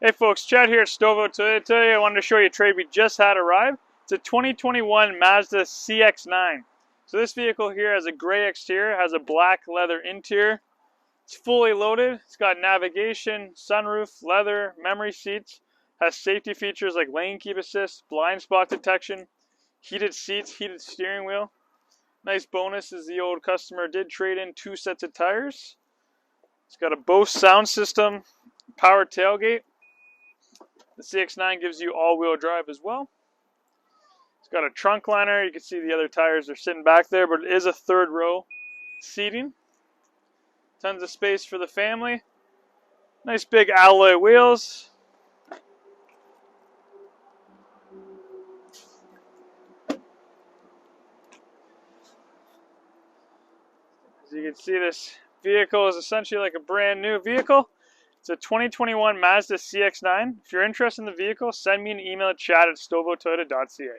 Hey folks, Chad here at Stouffville Toyota. Today I wanted to show you a trade we just had arrive. It's a 2021 Mazda CX-9. So this vehicle here has a gray exterior, has a black leather interior. It's fully loaded. It's got navigation, sunroof, leather, memory seats. Has safety features like lane keep assist, blind spot detection, heated seats, heated steering wheel. Nice bonus is the old customer did trade in 2 sets of tires. It's got a BOSE sound system, power tailgate. The CX-9 gives you all-wheel drive as well. It's got a trunk liner. You can see the other tires are sitting back there, but it is a third row seating. Tons of space for the family. Nice big alloy wheels. As you can see, this vehicle is essentially like a brand new vehicle. It's a 2021 Mazda CX-9. If you're interested in the vehicle, send me an email at chat@stouffvilletoyota.ca.